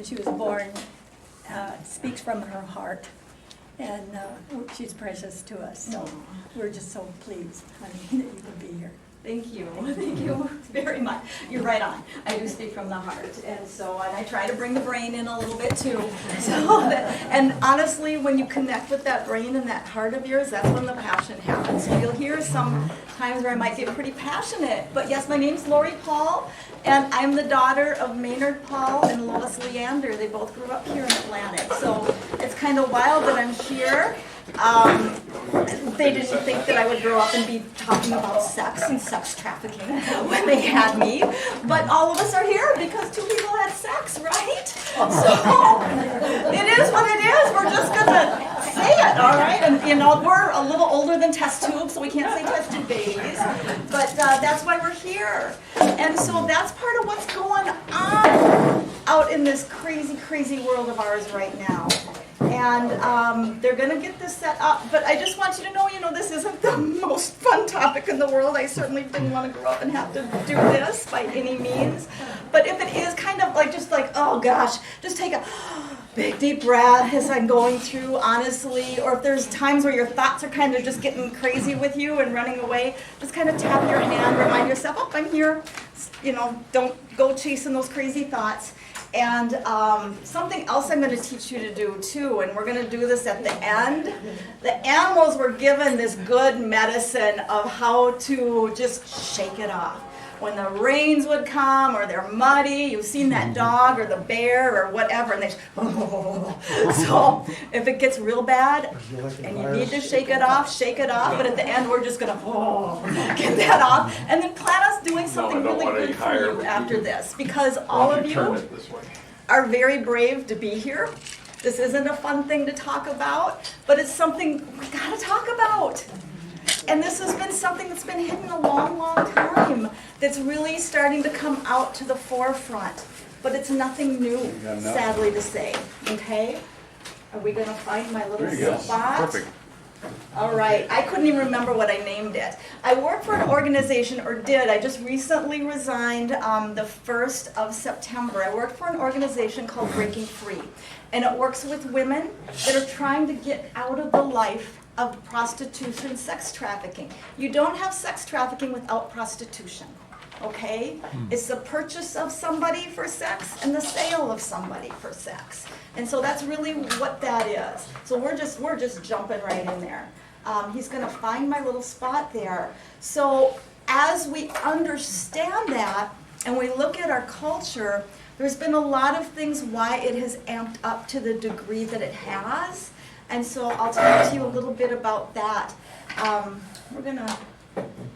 She was born, speaks from her heart, and she's precious to us, so we're just so pleased, honey, that you could be here. Thank you very much. You're right on. I do speak from the heart, and I try to bring the brain in a little bit too. And honestly, when you connect with that brain and that heart of yours, that's when the passion happens. So you'll hear some times where I might get pretty passionate. But yes, my name's Lori Paul, and I'm the daughter of Maynard Paul and Lois Leander. They both grew up here in Atlantic, so it's kind of wild that I'm here. They didn't think that I would grow up and be talking about sex and sex trafficking when they had me, but all of us are here because two people had sex, right? So it is what it is. We're just gonna say it, all right? And you know, we're a little older than test tubes, so we can't say test tube babies, but that's why we're here. And so that's part of what's going on out in this crazy, crazy world of ours right now. And they're going to get this set up. But I just want you to know, this isn't the most fun topic in the world. I certainly didn't want to grow up and have to do this by any means. But if it is kind of like, just like, oh gosh, just take a big deep breath as I'm going through, honestly. Or if there's times where your thoughts are kind of just getting crazy with you and running away, just kind of tap your hand, remind yourself, oh, I'm here. Don't go chasing those crazy thoughts. And something else I'm going to teach you to do too, and we're going to do this at the end. The animals were given this good medicine of how to just shake it off. When the rains would come or they're muddy, you've seen that dog or the bear or whatever, and they so if it gets real bad and you need to shake it off, but at the end we're just going to get that off and then plan us doing something really good for you after this, because all of you are very brave to be here. This isn't a fun thing to talk about, but it's something we got to talk about. And this has been something that's been hidden a long, long time, that's really starting to come out to the forefront. But it's nothing new, sadly to say. Okay? Are we going to find my little spot? Perfect. All right. I couldn't even remember what I named it. I work for an organization, or did. I just recently resigned the 1st of September. I worked for an organization called Breaking Free. And it works with women that are trying to get out of the life of prostitution, sex trafficking. You don't have sex trafficking without prostitution, okay? It's the purchase of somebody for sex and the sale of somebody for sex. And so that's really what that is. So we're just jumping right in there. He's gonna find my little spot there. So as we understand that and we look at our culture, there's been a lot of things why it has amped up to the degree that it has. And so I'll talk to you a little bit about that. We're going to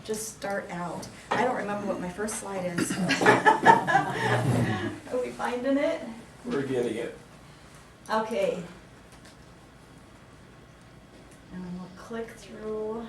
just start out. I don't remember what my first slide is. Are we finding it? We're getting it. Okay. And we'll click through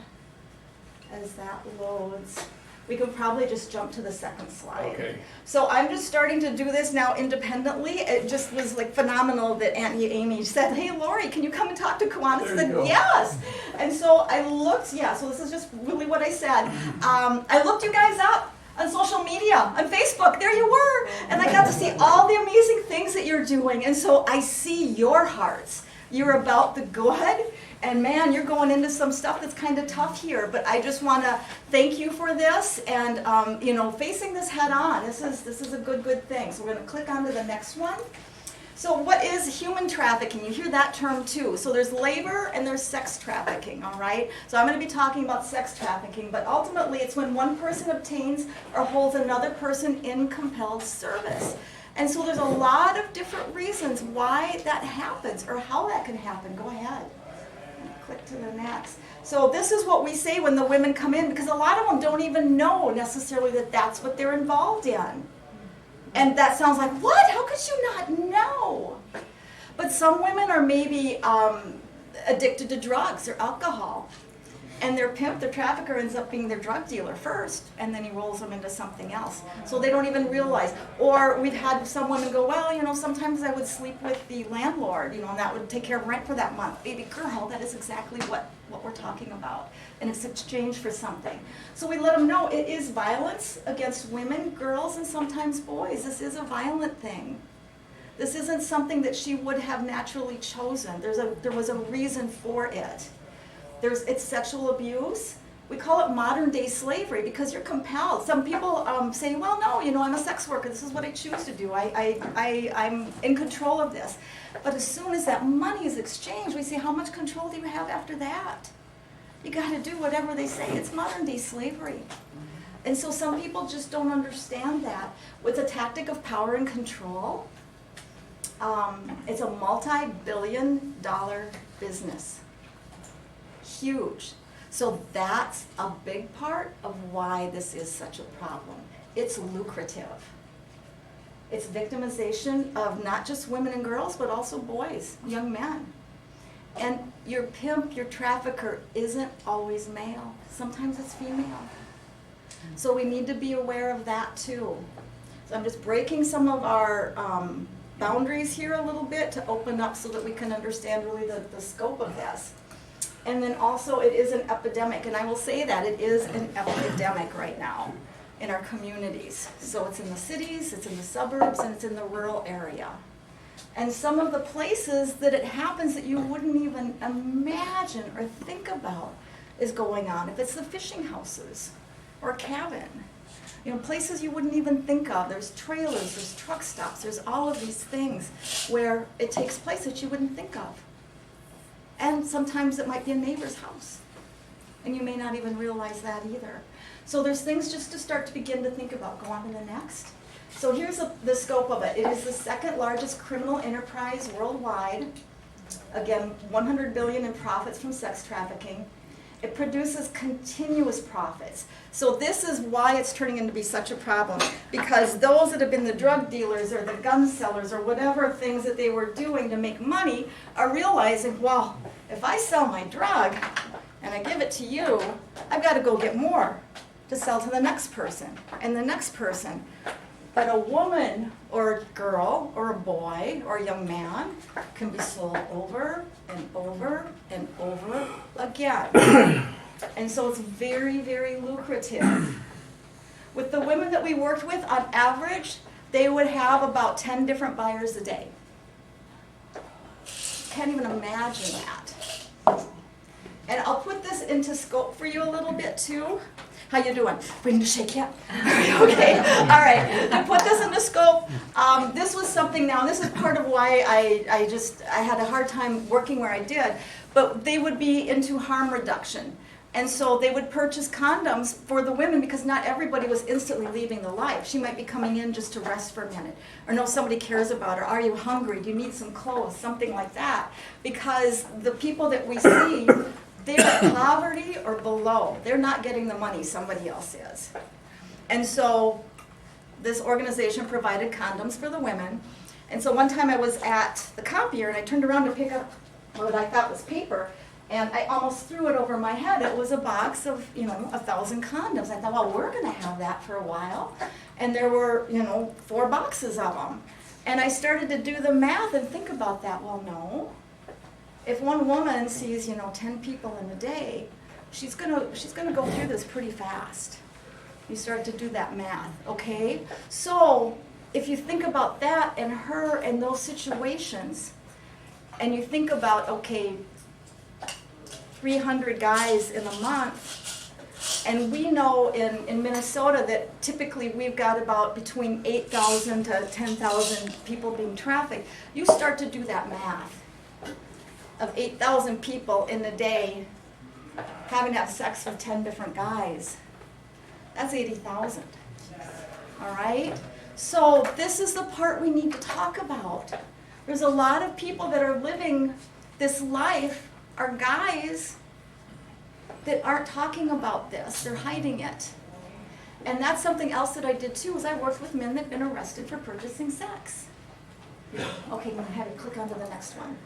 as that loads. We could probably just jump to the second slide. Okay. So I'm just starting to do this now independently. It just was like phenomenal that Auntie Amy said, hey Lori, can you come and talk to Kiwanis? I said, yes. And so I looked, so this is just really what I said. I looked you guys up on social media, on Facebook, there you were. And I got to see all the amazing things that you're doing. And so I see your hearts. You're about the good. And man, you're going into some stuff that's kind of tough here, but I just want to thank you for this and facing this head on. This is a good thing. So we're going to click on to the next one. So what is human trafficking? You hear that term too. So there's labor and there's sex trafficking, all right? So I'm going to be talking about sex trafficking, but ultimately it's when one person obtains or holds another person in compelled service. And so there's a lot of different reasons why that happens or how that can happen. Go ahead. Click to the next. So this is what we say when the women come in, because a lot of them don't even know necessarily that that's what they're involved in. And that sounds like, what? How could you not know? But some women are maybe addicted to drugs or alcohol. And their pimp, their trafficker, ends up being their drug dealer first, and then he rolls them into something else. So they don't even realize. Or we've had some women go, well, sometimes I would sleep with the landlord, and that would take care of rent for that month. Baby girl, that is exactly what we're talking about. And it's exchanged for something. So we let them know it is violence against women, girls, and sometimes boys. This is a violent thing. This isn't something that she would have naturally chosen. There was a reason for it. It's sexual abuse. We call it modern day slavery because you're compelled. Some people say, well, no, I'm a sex worker. This is what I choose to do. I'm in control of this. But as soon as that money is exchanged, we say, how much control do you have after that? You got to do whatever they say. It's modern day slavery. And so some people just don't understand that. With a tactic of power and control, it's a multi-billion-dollar business. Huge. So that's a big part of why this is such a problem. It's lucrative. It's victimization of not just women and girls, but also boys, young men. And your pimp, your trafficker, isn't always male. Sometimes it's female. So we need to be aware of that too. So I'm just breaking some of our boundaries here a little bit to open up so that we can understand really the scope of this. And then also it is an epidemic, and I will say that it is an epidemic right now in our communities. So it's in the cities, it's in the suburbs, and it's in the rural area. And some of the places that it happens that you wouldn't even imagine or think about is going on. If it's the fishing houses or a cabin, places you wouldn't even think of. There's trailers, there's truck stops, there's all of these things where it takes place that you wouldn't think of. And sometimes it might be a neighbor's house. And you may not even realize that either. So there's things just to start to begin to think about. Go on to the next. So here's the scope of it. It is the second largest criminal enterprise worldwide. Again, 100 billion in profits from sex trafficking. It produces continuous profits. So this is why it's turning into be such a problem, because those that have been the drug dealers or the gun sellers or whatever things that they were doing to make money are realizing, well, if I sell my drug and I give it to you, I've got to go get more to sell to the next person and the next person. But a woman or a girl or a boy or a young man can be sold over and over and over again. And so it's very, very lucrative. With the women that we worked with, on average, they would have about 10 different buyers a day. Can't even imagine that. And I'll put this into scope for you a little bit too. How you doing? We need to shake yet? Okay, all right. To put this into scope, this was something now, and this is part of why I had a hard time working where I did, but they would be into harm reduction. And so they would purchase condoms for the women because not everybody was instantly leaving the life. She might be coming in just to rest for a minute, or know somebody cares about her. Are you hungry? Do you need some clothes? Something like that. Because the people that we see, they're in poverty or below. They're not getting the money, somebody else is. And so this organization provided condoms for the women. And so one time I was at the copier and I turned around to pick up what I thought was paper, and I almost threw it over my head. It was a box of, 1,000 condoms. I thought, well, we're going to have that for a while. And there were, 4 boxes of them. And I started to do the math and think about that. Well, no. If one woman sees, 10 people in a day, she's gonna go through this pretty fast. You start to do that math, okay? So if you think about that and her and those situations, and you think about, okay, 300 guys in a month, and we know in Minnesota that typically we've got about between 8,000 to 10,000 people being trafficked. You start to do that math of 8,000 people in a day having to have sex with 10 different guys. That's 80,000. All right? So this is the part we need to talk about. There's a lot of people that are living this life are guys that aren't talking about this. They're hiding it. And that's something else that I did too, is I worked with men that have been arrested for purchasing sex. Okay, I'm going to have you click onto the next one.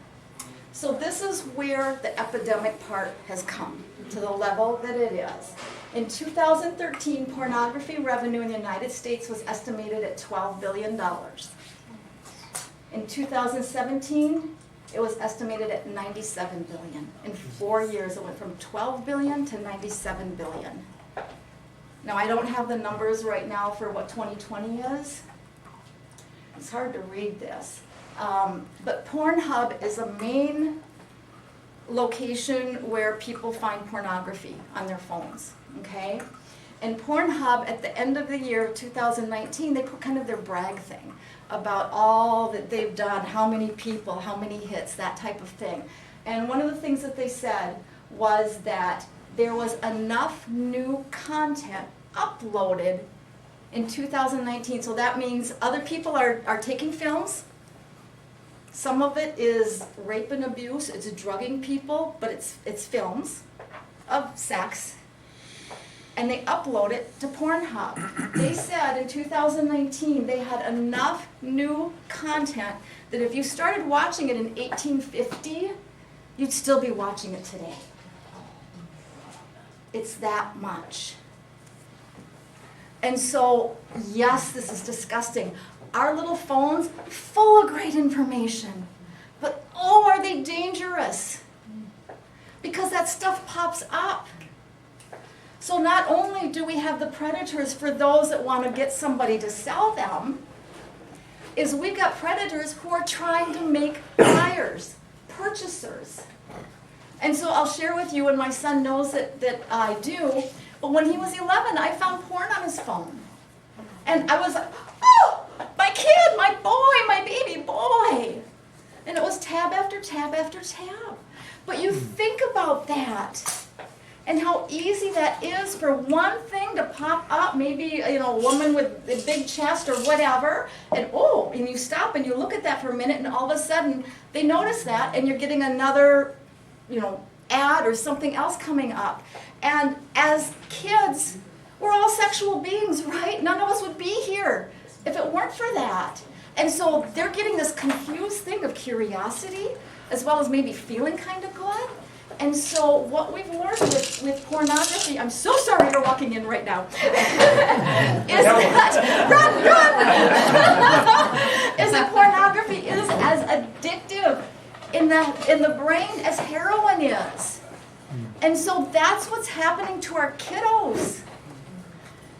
So this is where the epidemic part has come, to the level that it is. In 2013, pornography revenue in the United States was estimated at $12 billion. In 2017, it was estimated at $97 billion. In 4 years, it went from $12 billion to $97 billion. Now, I don't have the numbers right now for what 2020 is. It's hard to read this. But Pornhub is a main location where people find pornography on their phones, okay? And Pornhub, at the end of the year 2019, they put kind of their brag thing about all that they've done, how many people, how many hits, that type of thing. And one of the things that they said was that there was enough new content uploaded in 2019. So that means other people are taking films. Some of it is rape and abuse, it's drugging people, but it's films of sex. And they upload it to Pornhub. They said in 2019 they had enough new content that if you started watching it in 1850, you'd still be watching it today. It's that much. And so, yes, this is disgusting. Our little phones, full of great information. But oh, are they dangerous? Because that stuff pops up. So not only do we have the predators for those that want to get somebody to sell them, is we've got predators who are trying to make buyers, purchasers. And so I'll share with you, and my son knows that I do, but when he was 11, I found porn on his phone. And I was like, oh, my kid, my boy, my baby boy. And it was tab after tab after tab. But you think about that. And how easy that is for one thing to pop up, maybe a woman with a big chest or whatever, and oh, and you stop and you look at that for a minute, and all of a sudden they notice that, and you're getting another, ad or something else coming up. And as kids, we're all sexual beings, right? None of us would be here if it weren't for that. And so they're getting this confused thing of curiosity, as well as maybe feeling kind of good. And so what we've learned with pornography, I'm so sorry you're walking in right now, is that pornography is as addictive in the brain as heroin is. And so that's what's happening to our kiddos.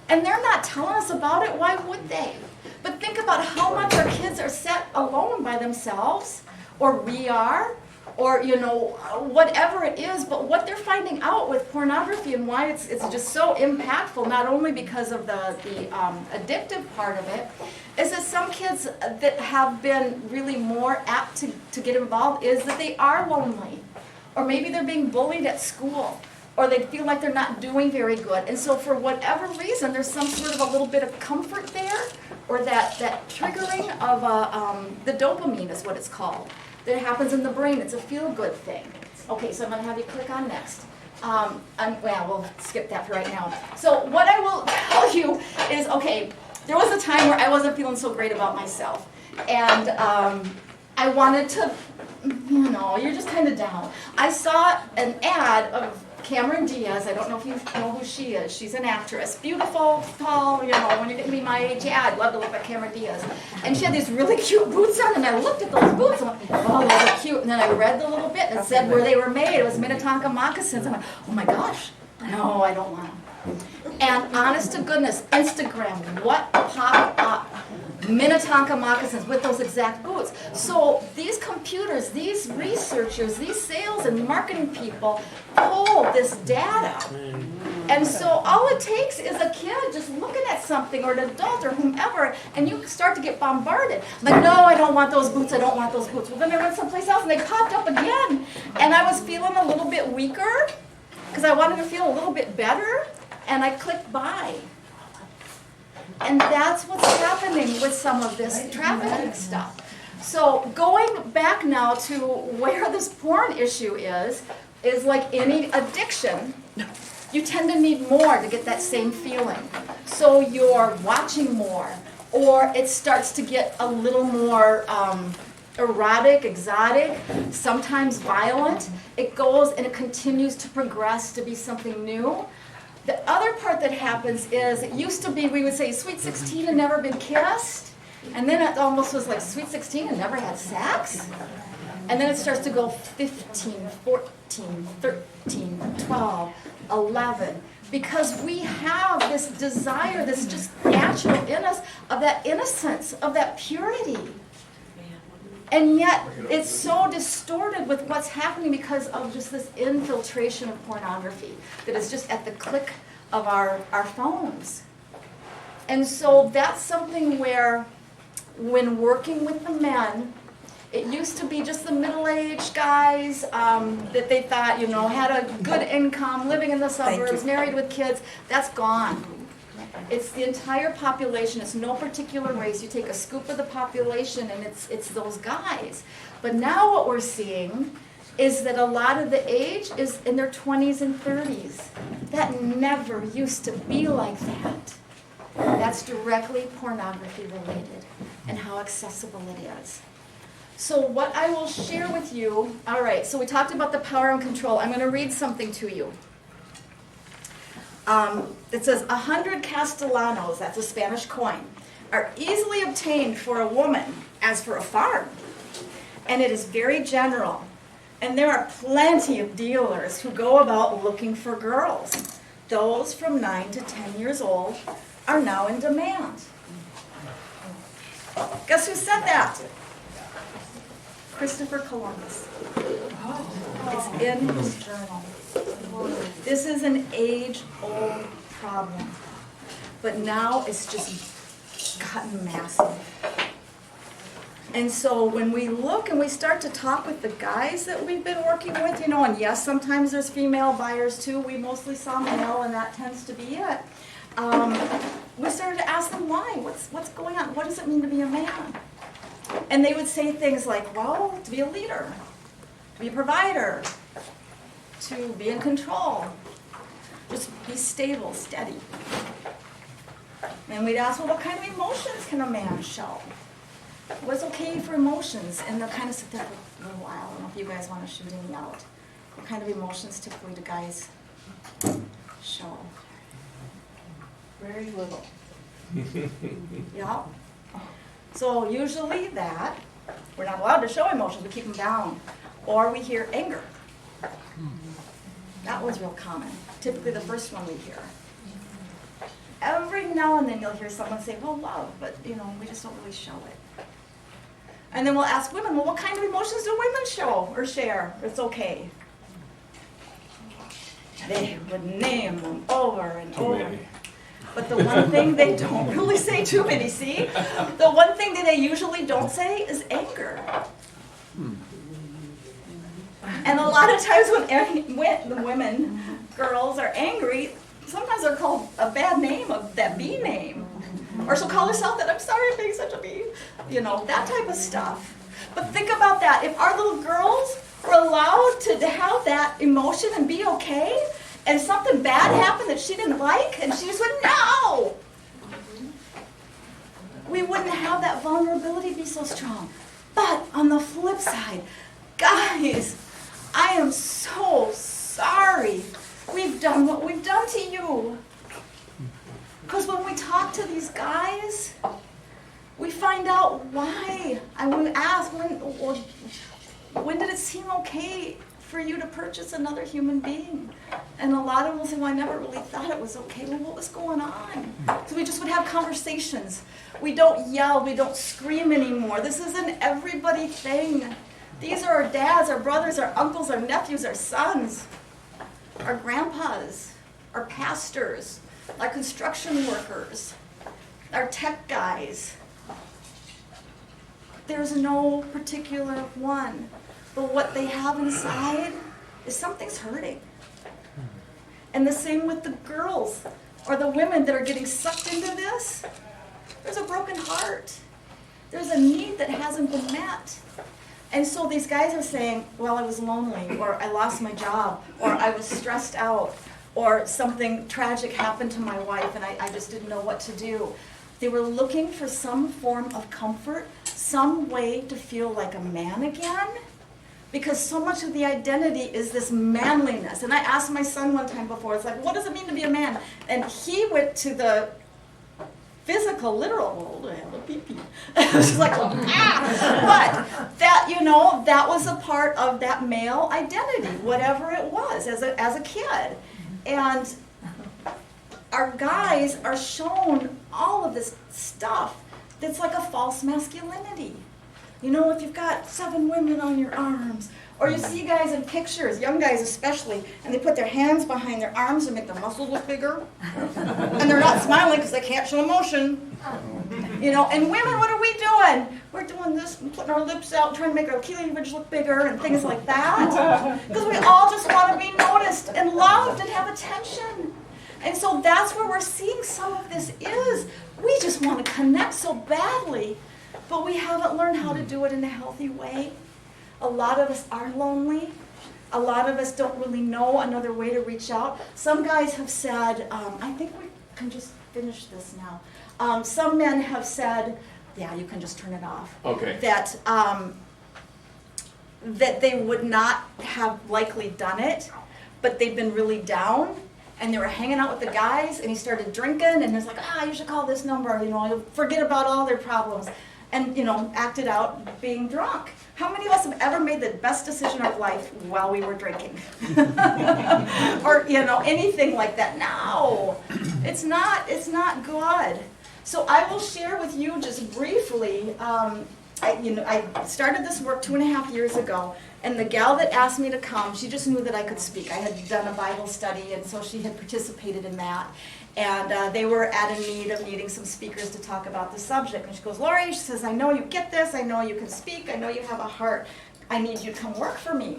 And they're not telling us about it, why would they? But think about how much our kids are set alone by themselves, or we are, or whatever it is, but what they're finding out with pornography and why it's just so impactful, not only because of the addictive part of it, is that some kids that have been really more apt to get involved is that they are lonely, or maybe they're being bullied at school, or they feel like they're not doing very good, and so for whatever reason there's some sort of a little bit of comfort there, or that triggering of the dopamine is what it's called. That happens in the brain. It's a feel-good thing. Okay, so I'm going to have you click on next. We'll skip that for right now. So what I will tell you is, okay, there was a time where I wasn't feeling so great about myself. And I wanted to, you're just kind of down. I saw an ad of Cameron Diaz. I don't know if you know who she is. She's an actress. Beautiful, tall, when you're getting to be my age, yeah, I'd love to look like Cameron Diaz. And she had these really cute boots on, and I looked at those boots, and I went, oh, those are cute. And then I read the little bit, and it said where they were made. It was Minnetonka moccasins. I went, oh my gosh, no, I don't want them. And honest to goodness, Instagram, what popped up? Minnetonka moccasins with those exact boots. So these computers, these researchers, these sales and marketing people pull this data. And so all it takes is a kid just looking at something, or an adult or whomever, and you start to get bombarded. Like, no, I don't want those boots, I don't want those boots. Well, then I went someplace else and they popped up again. And I was feeling a little bit weaker because I wanted to feel a little bit better, and I clicked buy. And that's what's happening with some of this trafficking stuff. So going back now to where this porn issue is like any addiction, you tend to need more to get that same feeling. So you're watching more, or it starts to get a little more erotic, exotic, sometimes violent. It goes and it continues to progress to be something new. The other part that happens is, it used to be, we would say, sweet 16 and never been kissed. And then it almost was like, sweet 16 and never had sex. And then it starts to go 15, 14, 13, 12, 11. Because we have this desire, this just natural in us, of that innocence, of that purity. And yet, it's so distorted with what's happening because of just this infiltration of pornography that is just at the click of our phones. And so that's something where, when working with the men, it used to be just the middle-aged guys that they thought, had a good income, living in the suburbs, married with kids. That's gone. It's the entire population. It's no particular race. You take a scoop of the population and it's those guys. But now what we're seeing is that a lot of the age is in their 20s and 30s. That never used to be like that. That's directly pornography related and how accessible it is. So what I will share with you, all right, so we talked about the power and control. I'm going to read something to you. It says, 100 castellanos, that's a Spanish coin, are easily obtained for a woman as for a farm. And it is very general. And there are plenty of dealers who go about looking for girls. Those from 9 to 10 years old are now in demand. Guess who said that? Christopher Columbus. It's in his journal. This is an age-old problem, but now it's just gotten massive. And so when we look and we start to talk with the guys that we've been working with, and yes, sometimes there's female buyers too. We mostly saw male, and that tends to be it. We started to ask them why. What's going on? What does it mean to be a man? And they would say things like, well, to be a leader, to be a provider, to be in control, just be stable, steady. And we'd ask, well, what kind of emotions can a man show? What's okay for emotions? And they'll kind of sit there for a little while. I don't know if you guys want to shoot me out. What kind of emotions typically do guys show? Very little. Yeah. So usually that, we're not allowed to show emotions, we keep them down. Or we hear anger. That was real common. Typically the first one we hear. Every now and then you'll hear someone say, well, love, but we just don't really show it. And then we'll ask women, well, what kind of emotions do women show or share? It's okay. They would name them over and over. But the one thing they don't really say too many, see? The one thing that they usually don't say is anger. And a lot of times when the women, girls, are angry, sometimes they're called a bad name, that B name. Or she'll call herself that, I'm sorry I'm being such a B. That type of stuff. But think about that. If our little girls were allowed to have that emotion and be okay, and something bad happened that she didn't like, and she just went, no! We wouldn't have that vulnerability be so strong. But on the flip side, guys, I am so sorry we've done what we've done to you. Because when we talk to these guys, we find out why. And we ask, when did it seem okay for you to purchase another human being? And a lot of them will say, well, I never really thought it was okay. Well, what was going on? So we just would have conversations. We don't yell, we don't scream anymore. This is an everybody thing. These are our dads, our brothers, our uncles, our nephews, our sons, our grandpas, our pastors, our construction workers, our tech guys. There's no particular one. But what they have inside is something's hurting. And the same with the girls or the women that are getting sucked into this. There's a broken heart. There's a need that hasn't been met. And so these guys are saying, well, I was lonely, or I lost my job, or I was stressed out, or something tragic happened to my wife and I just didn't know what to do. They were looking for some form of comfort, some way to feel like a man again, because so much of the identity is this manliness. And I asked my son one time before, it's like, what does it mean to be a man? And he went to the physical, literal world, I have a pee-pee. She's like, ah! But that, that was a part of that male identity, whatever it was, as a kid. And our guys are shown all of this stuff that's like a false masculinity. You know, if you've got 7 women on your arms, or you see guys in pictures, young guys especially, and they put their hands behind their arms and make their muscles look bigger, and they're not smiling because they can't show emotion. You know, and women, what are we doing? We're doing this and putting our lips out, trying to make our cleavage look bigger and things like that. Because we all just want to be noticed and loved and have attention. And so that's where we're seeing some of this is. We just want to connect so badly, but we haven't learned how to do it in a healthy way. A lot of us are lonely. A lot of us don't really know another way to reach out. Some guys have said, I think we can just finish this now. Some men have said, yeah, you can just turn it off. Okay. That they would not have likely done it, but they've been really down, and they were hanging out with the guys, and he started drinking, and he's like, you should call this number, you know, forget about all their problems, and, you know, acted out being drunk. How many of us have ever made the best decision of life while we were drinking? Or, you know, anything like that? No, it's not good. So I will share with you just briefly, I started this work 2.5 years ago, and the gal that asked me to come, she just knew that I could speak. I had done a Bible study, and so she had participated in that. And they were at a need of needing some speakers to talk about the subject. And she goes, Lori, she says, I know you get this, I know you can speak, I know you have a heart. I need you to come work for me.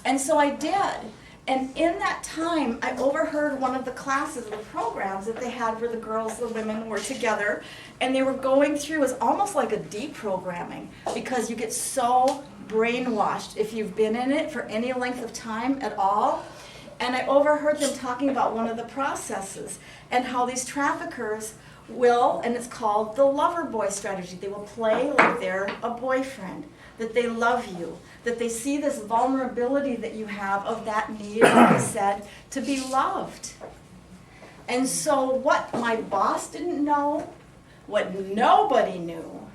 And so I did. And in that time, I overheard one of the classes, the programs that they had where the girls, the women were together, and they were going through, it was almost like a deprogramming, because you get so brainwashed if you've been in it for any length of time at all. And I overheard them talking about one of the processes and how these traffickers will, and it's called the lover boy strategy, they will play like they're a boyfriend, that they love you, that they see this vulnerability that you have of that need, like I said, to be loved. And so what my boss didn't know, what nobody knew,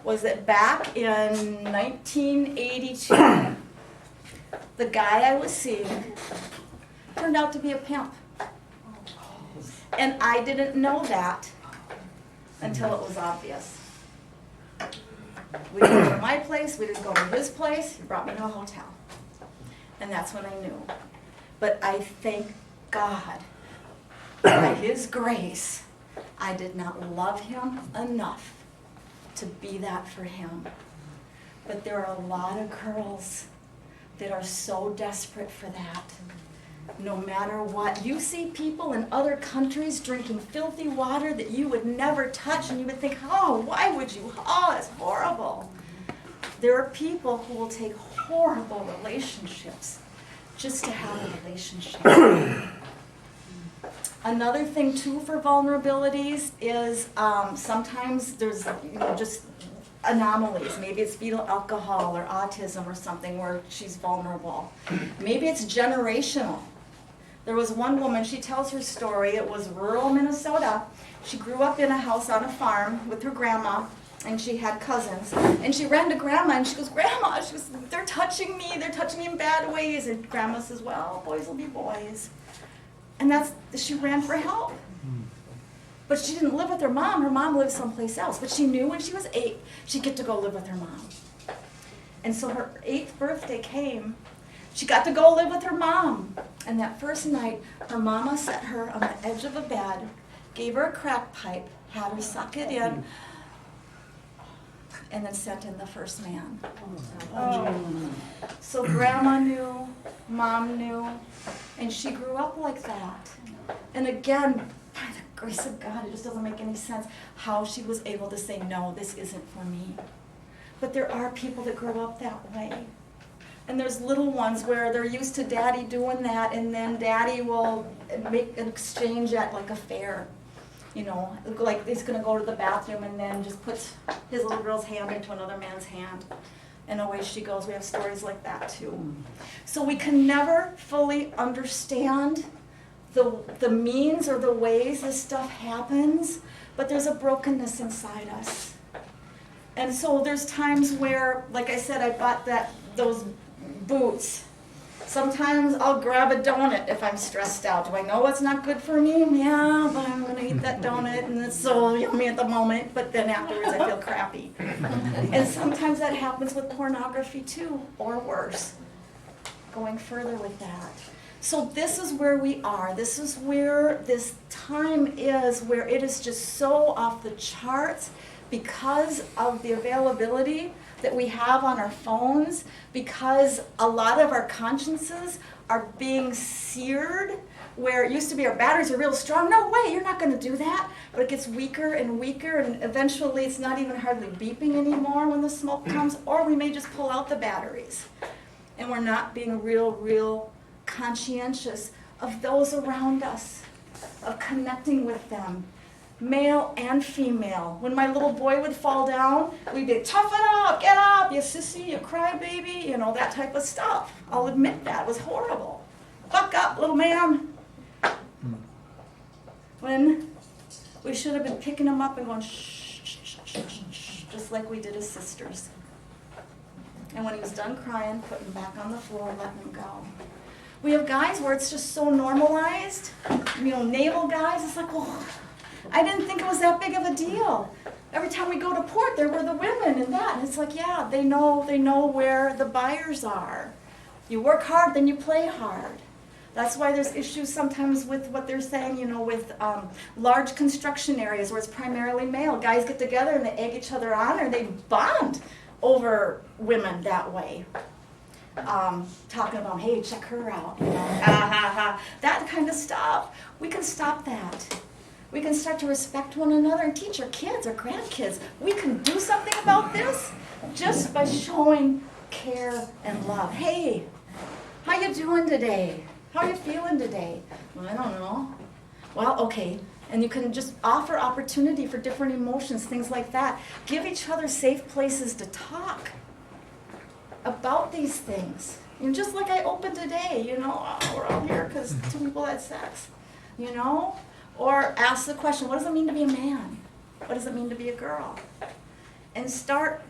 was that back in 1982, the guy I was seeing turned out to be a pimp. And I didn't know that until it was obvious. We didn't go to my place, we didn't go to his place, he brought me to a hotel. And that's when I knew. But I thank God, by His grace, I did not love him enough to be that for him. But there are a lot of girls that are so desperate for that. No matter what. You see people in other countries drinking filthy water that you would never touch, and you would think, oh, why would you? Oh, it's horrible. There are people who will take horrible relationships just to have a relationship. Another thing, too, for vulnerabilities is sometimes there's just anomalies. Maybe it's fetal alcohol or autism or something where she's vulnerable. Maybe it's generational. There was one woman, she tells her story, it was rural Minnesota. She grew up in a house on a farm with her grandma, and she had cousins. And she ran to Grandma, and she goes, Grandma, she goes, they're touching me in bad ways. And Grandma says, well, boys will be boys. And she ran for help. But she didn't live with her mom. Her mom lived someplace else. But she knew when she was 8, she'd get to go live with her mom. And so her 8th birthday came. She got to go live with her mom. And that first night, her mama set her on the edge of a bed, gave her a crack pipe, had her suck it in, and then sent in the first man. Oh. So Grandma knew, Mom knew, and she grew up like that. And again, by the grace of God, it just doesn't make any sense how she was able to say, no, this isn't for me. But there are people that grow up that way. And there's little ones where they're used to Daddy doing that, and then Daddy will make an exchange at like a fair. You know, like he's going to go to the bathroom and then just puts his little girl's hand into another man's hand. And away she goes. We have stories like that too. So we can never fully understand the means or the ways this stuff happens, but there's a brokenness inside us. And so there's times where, like I said, I bought those boots Sometimes I'll grab a donut if I'm stressed out. Do I know it's not good for me? Yeah, but I'm gonna eat that donut and it's so yummy at the moment, but then afterwards I feel crappy. And sometimes that happens with pornography too, or worse. Going further with that. So this is where we are. This is where this time is, where it is just so off the charts because of the availability that we have on our phones, because a lot of our consciences are being seared, where it used to be our batteries are real strong. No way, you're not going to do that. But it gets weaker and weaker, and eventually it's not even hardly beeping anymore when the smoke comes, or we may just pull out the batteries. And we're not being real conscientious of those around us, of connecting with them. Male and female. When my little boy would fall down, we'd be, tough it up, get up, you sissy, you crybaby, you know, that type of stuff. I'll admit that, it was horrible. Buck up, little man. When we should have been picking him up and going, shh, shh, shh, shh, shh, just like we did his sisters. And when he was done crying, put him back on the floor and letting him go. We have guys where it's just so normalized, you know, naval guys, it's like, well, I didn't think it was that big of a deal. Every time we go to port, there were the women and that. And it's like, yeah, they know where the buyers are. You work hard, then you play hard. That's why there's issues sometimes with what they're saying, you know, with large construction areas where it's primarily male. Guys get together and they egg each other on, or they bond over women that way. Talking about, hey, check her out, you know, that kind of stuff. We can stop that. We can start to respect one another and teach our kids, our grandkids. We can do something about this just by showing care and love. Hey, how you doing today? How are you feeling today? Well, I don't know. Well, okay. And you can just offer opportunity for different emotions, things like that. Give each other safe places to talk about these things. You know, just like I opened today, you know, we're all here because two people had sex, you know? Or ask the question, what does it mean to be a man? What does it mean to be a girl? And start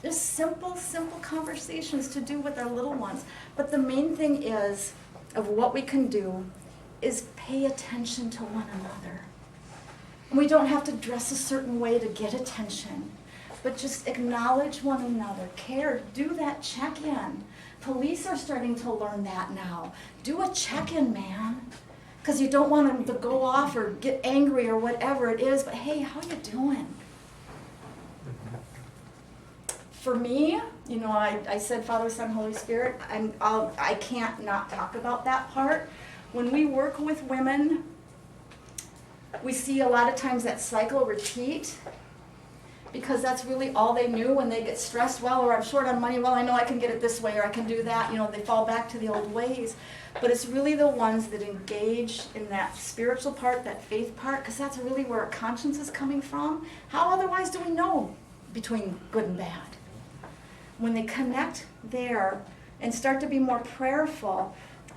just simple conversations to do with our little ones. But the main thing is, of what we can do, is pay attention to one another. And we don't have to dress a certain way to get attention, but just acknowledge one another, care, do that check-in. Police are starting to learn that now. Do a check-in, man. Because you don't want them to go off or get angry or whatever it is, but hey, how you doing? For me, you know, I said Father, Son, Holy Spirit. I can't not talk about that part. When we work with women, we see a lot of times that cycle repeat, because that's really all they knew when they get stressed. Well, or I'm short on money, well, I know I can get it this way, or I can do that. You know, they fall back to the old ways. But it's really the ones that engage in that spiritual part, that faith part, because that's really where our conscience is coming from. How otherwise do we know between good and bad? When they connect there and start to be more prayerful,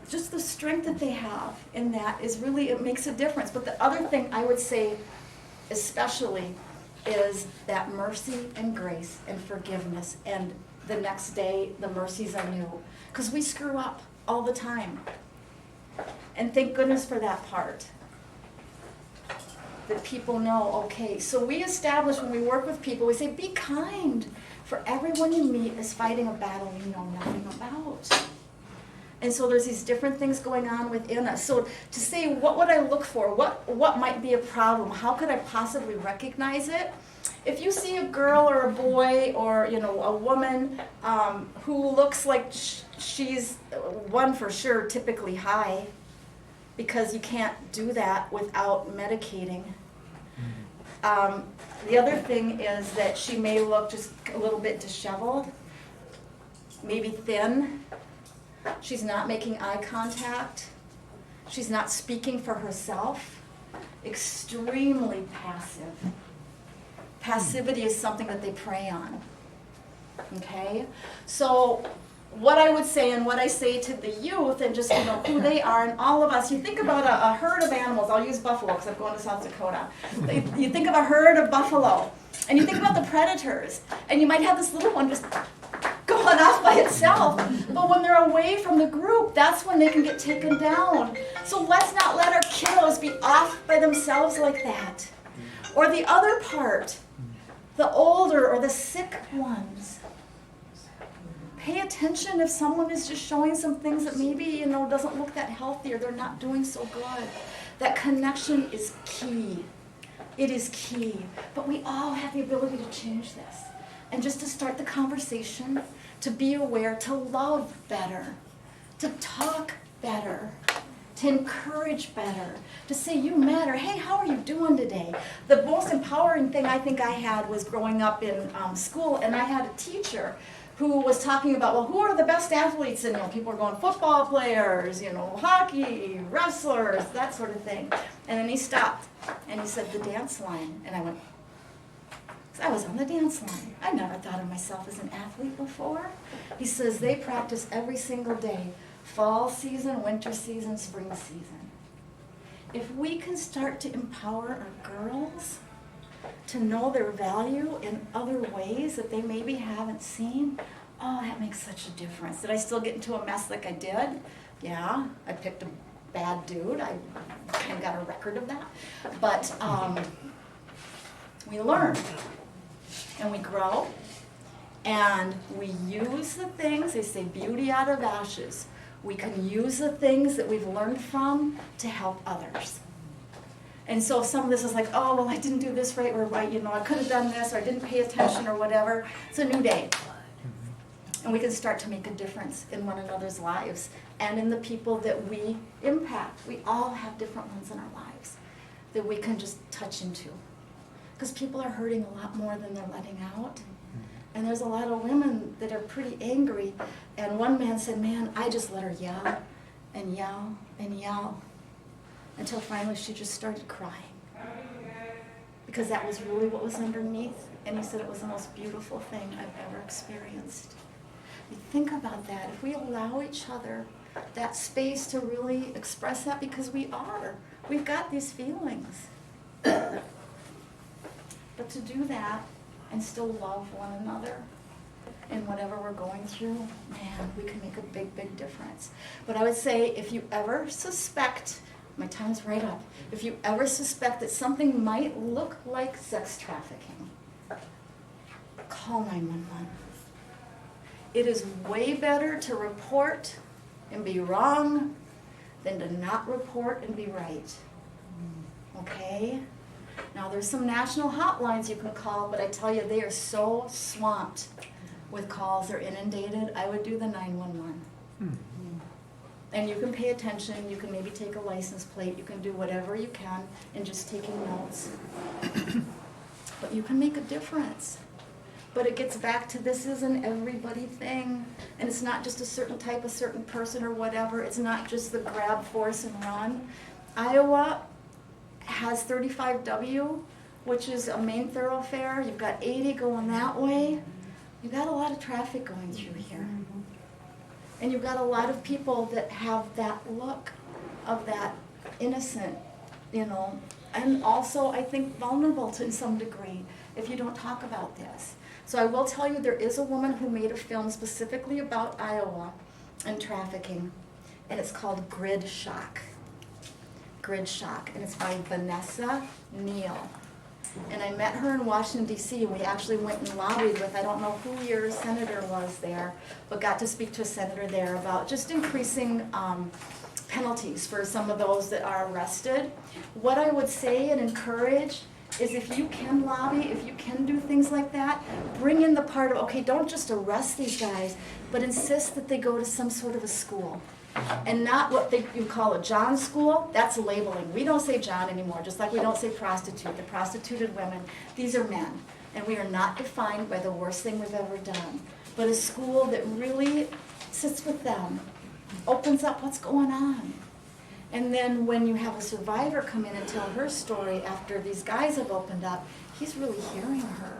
just the strength that they have in that is really, it makes a difference. But the other thing I would say especially is that mercy and grace and forgiveness, and the next day the mercies are new. Because we screw up all the time. And thank goodness for that part. That people know, okay, so we establish when we work with people, we say, be kind, for everyone you meet is fighting a battle you know nothing about. And so there's these different things going on within us. So to say, what would I look for? What might be a problem? How could I possibly recognize it? If you see a girl or a boy or, you know, a woman who looks like she's, one for sure, typically high, because you can't do that without medicating. The other thing is that she may look just a little bit disheveled, maybe thin. She's not making eye contact. She's not speaking for herself. Extremely passive. Passivity is something that they prey on. Okay? So what I would say and what I say to the youth and just, you know, who they are and all of us, you think about a herd of animals. I'll use buffalo because I'm going to South Dakota. You think of a herd of buffalo and you think about the predators, and you might have this little one just go run off by itself. But when they're away from the group, that's when they can get taken down. So let's not let our kiddos be off by themselves like that. Or the other part, the older or the sick ones. Pay attention if someone is just showing some things that maybe, doesn't look that healthy or they're not doing so good. That connection is key. It is key. But we all have the ability to change this. And just to start the conversation, to be aware, to love better, to talk better, to encourage better, to say you matter. Hey, how are you doing today? The most empowering thing I think I had was growing up in school, and I had a teacher who was talking about, well, who are the best athletes? And people are going, football players, hockey, wrestlers, that sort of thing. And then he stopped, and he said, the dance line. And I went, I was on the dance line. I never thought of myself as an athlete before. He says they practice every single day, fall season, winter season, spring season. If we can start to empower our girls to know their value in other ways that they maybe haven't seen, oh, that makes such a difference. Did I still get into a mess like I did? Yeah, I picked a bad dude. I kind of got a record of that. But we learn, and we grow, and we use the things, they say beauty out of ashes. We can use the things that we've learned from to help others. And so if some of this is like, oh, well, I didn't do this right, or right, I could have done this, or I didn't pay attention, or whatever. It's a new day. And we can start to make a difference in one another's lives and in the people that we impact. We all have different ones in our lives that we can just touch into. Because people are hurting a lot more than they're letting out. And there's a lot of women that are pretty angry. And one man said, man, I just let her yell and yell and yell until finally she just started crying. Because that was really what was underneath. And he said it was the most beautiful thing I've ever experienced. You think about that. If we allow each other that space to really express that, because we've got these feelings. But to do that and still love one another in whatever we're going through, man, we can make a big, big difference. But I would say if you ever suspect, my time's right up, if you ever suspect that something might look like sex trafficking, call 911. It is way better to report and be wrong than to not report and be right. Okay? Now there's some national hotlines you can call, but I tell you, they are so swamped with calls. They're inundated. I would do the 911. And you can pay attention. You can maybe take a license plate. You can do whatever you can and just taking notes. But you can make a difference. But it gets back to this is an everybody thing. And it's not just a certain type, a certain person or whatever. It's not just the grab force and run. Iowa has 35W, which is a main thoroughfare. You've got 80 going that way. You've got a lot of traffic going through here. And you've got a lot of people that have that look of that innocent, and also I think vulnerable to some degree if you don't talk about this. So I will tell you there is a woman who made a film specifically about Iowa and trafficking, and it's called Grid Shock. Grid Shock, and it's by Vanessa Neal. And I met her in Washington, D.C., and we actually went and lobbied with, I don't know who your senator was there, but got to speak to a senator there about just increasing penalties for some of those that are arrested. What I would say and encourage is if you can lobby, if you can do things like that, bring in the part of, okay, don't just arrest these guys, but insist that they go to some sort of a school. And not what you call a John school, that's labeling. We don't say John anymore, just like we don't say prostitute. The prostituted women, these are men. And we are not defined by the worst thing we've ever done. But a school that really sits with them, opens up what's going on. And then when you have a survivor come in and tell her story after these guys have opened up, he's really hearing her.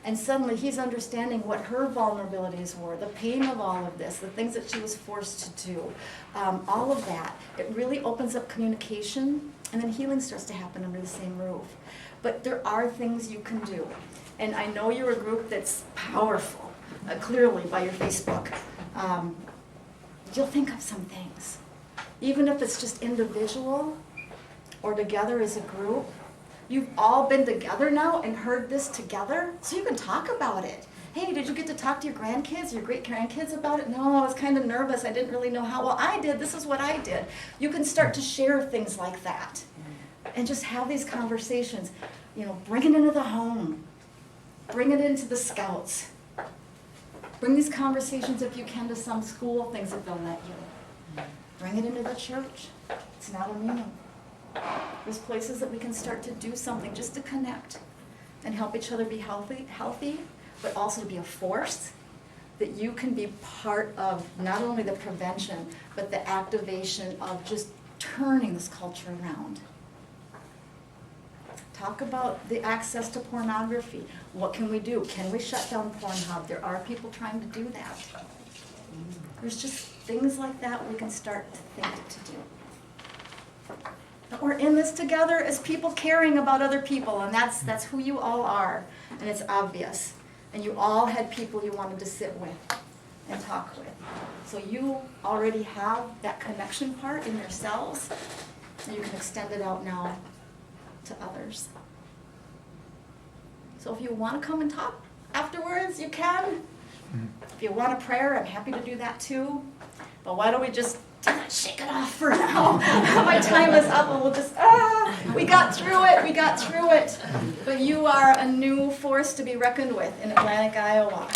And suddenly he's understanding what her vulnerabilities were, the pain of all of this, the things that she was forced to do, all of that. It really opens up communication, and then healing starts to happen under the same roof. But there are things you can do. And I know you're a group that's powerful. clearly by your Facebook, you'll think of some things. Even if it's just individual or together as a group, you've all been together now and heard this together, so you can talk about it. Hey, did you get to talk to your grandkids, your great-grandkids about it? No, I was kind of nervous. I didn't really know how. Well, I did. This is what I did. You can start to share things like that and just have these conversations. You know, bring it into the home. Bring it into the scouts. Bring these conversations, if you can, to some school things that they'll let you. Bring it into the church. It's not immune. There's places that we can start to do something just to connect and help each other be healthy, but also to be a force that you can be part of not only the prevention, but the activation of just turning this culture around. Talk about the access to pornography. What can we do? Can we shut down Pornhub? There are people trying to do that. There's just things like that we can start to think to do. But we're in this together as people caring about other people, and that's who you all are, and it's obvious. And you all had people you wanted to sit with and talk with. So you already have that connection part in yourselves, and you can extend it out now to others. So if you want to come and talk afterwards, you can. If you want a prayer, I'm happy to do that too. But why don't we just shake it off for now? My time is up and we'll just, we got through it. But you are a new force to be reckoned with in Atlantic, Iowa.